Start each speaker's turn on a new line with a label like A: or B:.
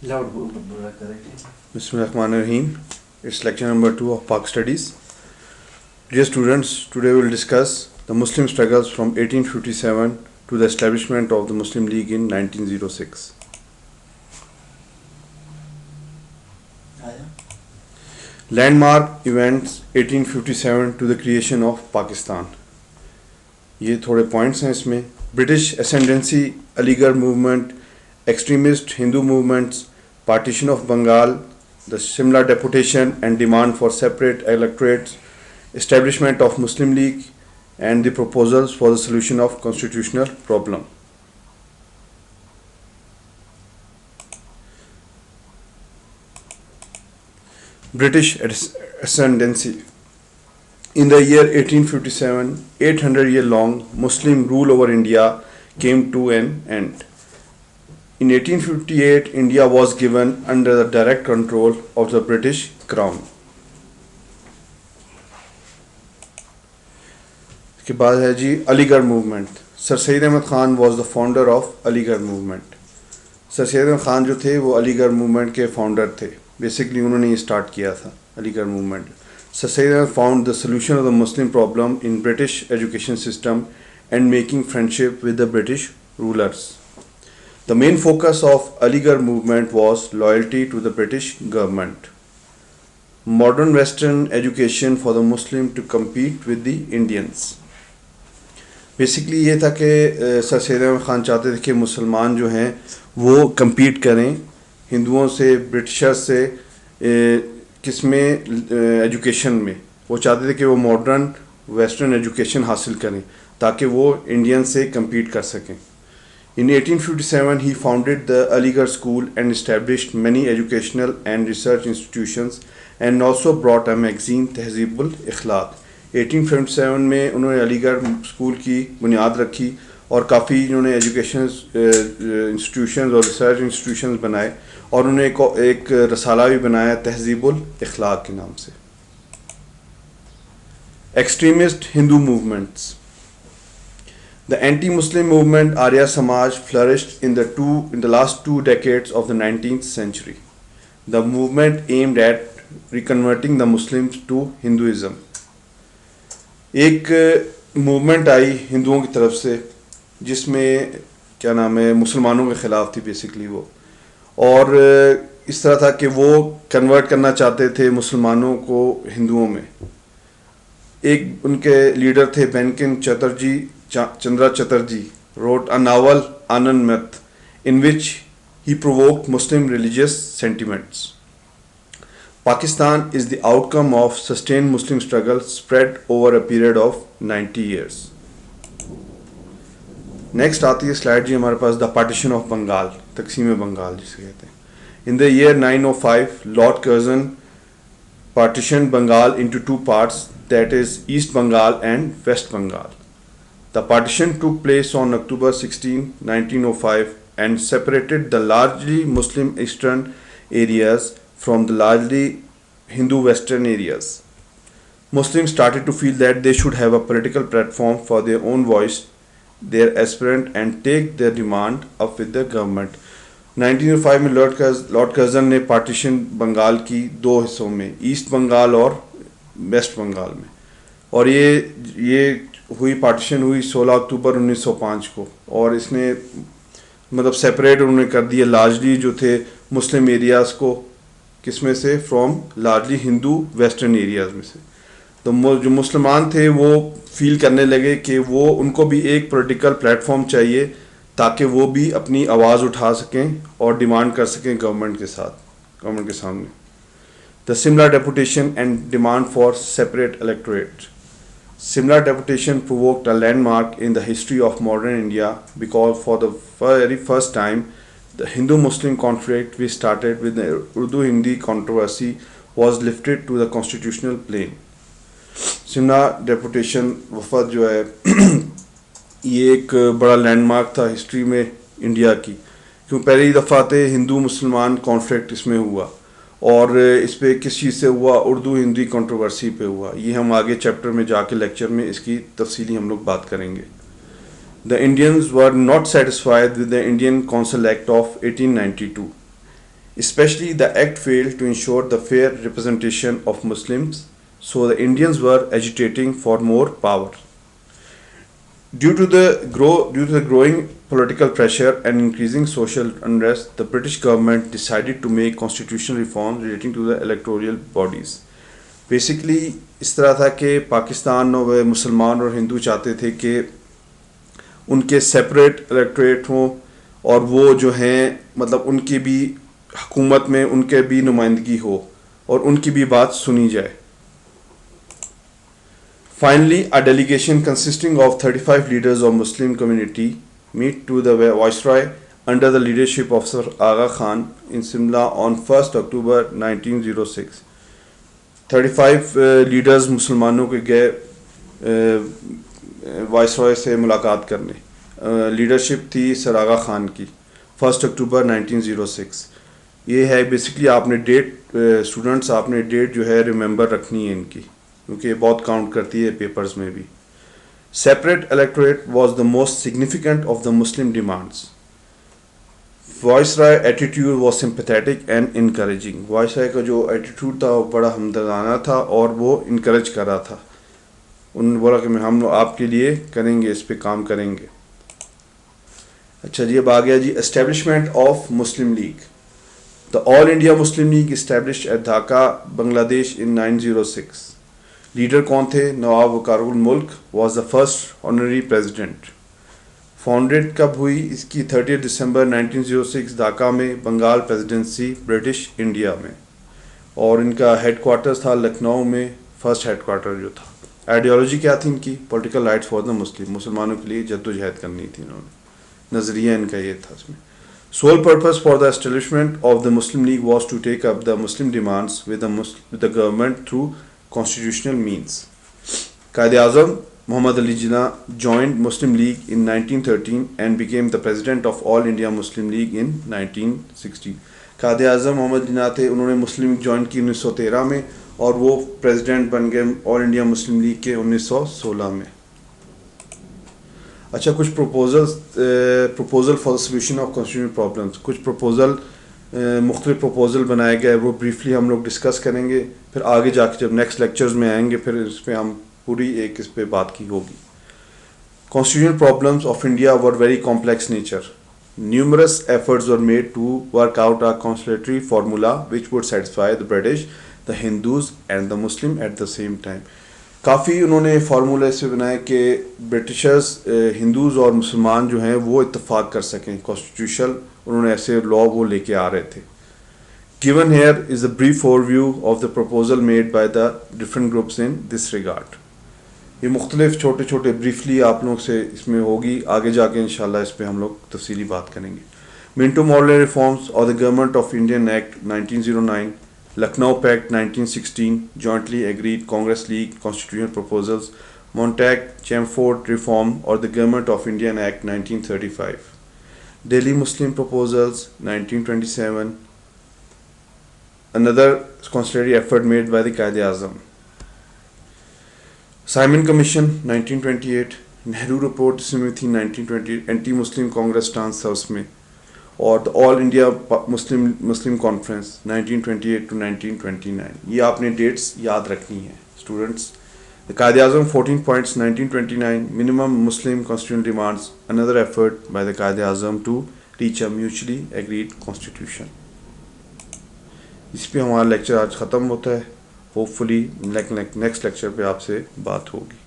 A: Bismillahirrahmanirrahim. It's lecture number 2 of Pak Studies. Dear students, today we will discuss the Muslim struggles from 1857 to the establishment of the Muslim League in 1906. Landmark events 1857 to the creation of Pakistan. ये थोड़े points हैं इसमें. British ascendancy, Aligarh movement, extremist Hindu movements, partition of Bengal, the Simla deputation and demand for separate electorates, establishment of Muslim League, and the proposals for the solution of constitutional problem. British ascendancy. In the year 1857, 800-year-long Muslim rule over India came to an end. In 1858, India was given under the direct control of the British Crown. इसके बाद है जी Aligarh movement. Sir Sayyid Ahmed Khan was the founder of Aligarh movement. Sir Sayyid Ahmed Khan जो थे वो Aligarh movement के founder थे. Basically उन्होंने ये स्टार्ट किया था Aligarh movement. Sir Sayyid Ahmed found the solution of the Muslim problem in British education system and making friendship with the British rulers. The main focus of Aligarh movement was loyalty to the British government. Modern Western education for the Muslim to compete with the Indians. Basically ये था कि sir Sayyid Ahmed Khan चाहते थे कि मुसलमान जो हैं वो compete करें हिंदुओं से, ब्रिटिशर्स से, किस में एजुकेशन में. वो चाहते थे कि वो मॉडर्न वेस्टर्न एजुकेशन हासिल करें ताकि वो इंडियन से compete कर सकें. In 1857, he founded the Aligarh School and established many educational and research institutions and also brought a magazine तहज़ीबुल इखलाक. 1857 में उन्होंने अलीगढ़ स्कूल की बुनियाद रखी और काफ़ी उन्होंने एजुकेशन इंस्टीट्यूशंस और रिसर्च इंस्टीट्यूशंस बनाए और उन्होंने एक रसाला भी बनाया तहज़ीबुल इखलाक के नाम से. Extremist Hindu movements. The anti-Muslim movement Arya Samaj flourished in the last 2 decades of the 19th century. The movement aimed at reconverting the Muslims to Hinduism. एक मूवमेंट आई हिंदुओं की तरफ से जिसमें क्या नाम है मुसलमानों के ख़िलाफ़ थी बेसिकली वो, और इस तरह था कि वो कन्वर्ट करना चाहते थे मुसलमानों को हिंदुओं में. एक उनके लीडर थे banking Chandra Chatterjee wrote a novel Anand Myth in which he provoked Muslim religious sentiments. Pakistan is the outcome of sustained Muslim struggle spread over a period of 90 years. Next आती है slide जी हमारे पास, the partition of Bengal, तकसीम बंगाल जिसे कहते हैं. In the year 905, Lord Curzon partitioned Bengal into 2 parts, that is East Bengal and West Bengal. The partition took place on October 16, 1905 and separated the largely Muslim eastern areas from the largely Hindu western areas. Muslims started to feel that they should have a political platform for their own voice, their aspirant, and take their demand up with the government. 1905 में Lord Curzon ने partition Bengal की 2 हिस्सों में, east Bengal और waste Bengal में, और ये हुई पार्टीशन हुई 16 अक्टूबर 1905 को, और इसने मतलब सेपरेट उन्होंने कर दिया लार्जली जो थे मुस्लिम एरियाज़ को, किसमें से, from largely Hindu western areas में से. तो जो मुसलमान थे वो फील करने लगे कि वो उनको भी एक पॉलिटिकल प्लेटफॉर्म चाहिए ताकि वो भी अपनी आवाज़ उठा सकें और डिमांड कर सकें गवर्नमेंट के सामने. The Simla deputation and demand for separate electorate. Simla deputation provoked a landmark in the history of modern India because for the very first time the Hindu-Muslim conflict which started with the Urdu-Hindi controversy was lifted to the constitutional plane. Simla deputation वफद जो है ये एक बड़ा landmark था history में India की, क्यों पहली दफ़ा थे हिंदू मुसलमान कॉन्फ्लिक्ट इसमें हुआ, और इस पे किस चीज़ से हुआ, उर्दू हिंदी कंट्रोवर्सी पे हुआ. ये हम आगे चैप्टर में जाके लेक्चर में इसकी तफसीली हम लोग बात करेंगे. The Indians were not satisfied with the Indian Council Act of 1892. Especially, the act failed to ensure the fair representation of Muslims, so the Indians were agitating for more power. Due to the growing political pressure and increasing social unrest, the British government decided to make constitutional reforms relating to the electoral bodies. Basically इस तरह था कि पाकिस्तान और मुसलमान और हिंदू चाहते थे कि उनके सेपरेट इलेक्टोरेट हों और वो जो हैं मतलब उनकी भी हुकूमत में उनके भी नुमाइंदगी हो और उनकी भी बात सुनी जाए. Finally, a delegation consisting of 35 leaders of Muslim community meet to the Viceroy under the leadership of Sir Aga Khan in Simla on 1st October 1906. 35 leaders मुसलमानों के गए वाइसरॉय से मुलाकात करने. लीडरशिप थी सर आगा खान की. 1 अक्टूबर 1906. ये है बेसिकली आपने डेट स्टूडेंट्स आपने डेट जो है रिमेंबर रखनी है इनकी क्योंकि ये बहुत काउंट करती है पेपर्स में भी. Separate electorate was the most significant of the Muslim demands. Viceroy attitude was sympathetic and encouraging. Viceroy का जो एटीट्यूड था वो बड़ा हमदर्दाना था और वो इनकरेज कर रहा था. उन्होंने बोला कि हम आपके लिए करेंगे, इस पे काम करेंगे. अच्छा जी, अब आ गया जी establishment of Muslim League. The all India Muslim League established at Dhaka Bangladesh in 906. Leader कौन थे? Nawab Waqarul Mulk was the first honorary president. Founded कब हुई? इसकी 30 दिसंबर 1906 ढाका में, बंगाल प्रेसिडेंसी, ब्रिटिश इंडिया में. और इनका हेडक्वार्टर्स था लखनऊ में, फर्स्ट हेडक्वार्टर जो था. आइडियोलॉजी क्या थी इनकी? Political rights for the Muslim. मुसलमानों के लिए जद्दोजहद करनी थी इन्होंने. नज़रिया इनका ये था इसमें. Sole purpose for the establishment of the Muslim League was to take up the Muslim demands with the government through constitutional means. Quaid-e-Azam Muhammad Ali Jinnah joined Muslim League in 1913 and became the president of All India Muslim League in 1916. Quaid-e-Azam Mohammad जिन्ना थे, उन्होंने मुस्लिम league join की 1913 में और वो president बन गए all India Muslim league के 1916 में. अच्छा, कुछ proposal for solution of constitutional problems. कुछ प्रपोजल मुख्तलिफ प्रपोजल बनाए गए, वो ब्रीफली हम लोग डिस्कस करेंगे. फिर आगे जाके जब नेक्स्ट लेक्चर्स में आएंगे फिर इस पर हम पूरी एक इस पे बात की होगी. Constitutional problems of India were very complex nature. Numerous efforts were made to work out a constitutory formula which would satisfy the British, the Hindus and the Muslim at the same time. काफ़ी उन्होंने फार्मूले से बनाए कि Britishers, Hindus और मुसलमान जो हैं वो इत्तेफाक कर सकें. कॉन्स्टिट्यूशनल उन्होंने ऐसे लॉ वो लेके आ रहे थे. Given here is a brief overview of the proposal made by the different groups in this regard. ये मुख्तलिफ छोटे छोटे ब्रीफली आप लोग से इसमें होगी. आगे जाके इंशाल्लाह इस पर हम लोग तफसीली बात करेंगे. मिंटो मॉडल रिफॉर्म्स और the government of Indian act 1909, Lucknow Pact 1916, jointly agreed Congress League constitutional proposals, Montague-Chelmsford Reform or the Government of Indian Act 1935, Delhi Muslim Proposals 1927, another constitutory effort made by the Quaid-e-Azam. Simon Commission 1928, Nehru Report जिसमें थी 1928, Anti-Muslim Congress stance था उसमें, और the all India Muslim Conference 1928 to 1929. ये आपने dates याद रखनी है students. The Quaid-e-Azam 14 points 1929, minimum Muslim constitutional demands, another effort by the Quaid-e-Azam to reach a mutually agreed constitution. इस पे हमारा लेक्चर आज ख़त्म होता है. होपफुली नेक्स्ट लेक्चर पे आपसे बात होगी.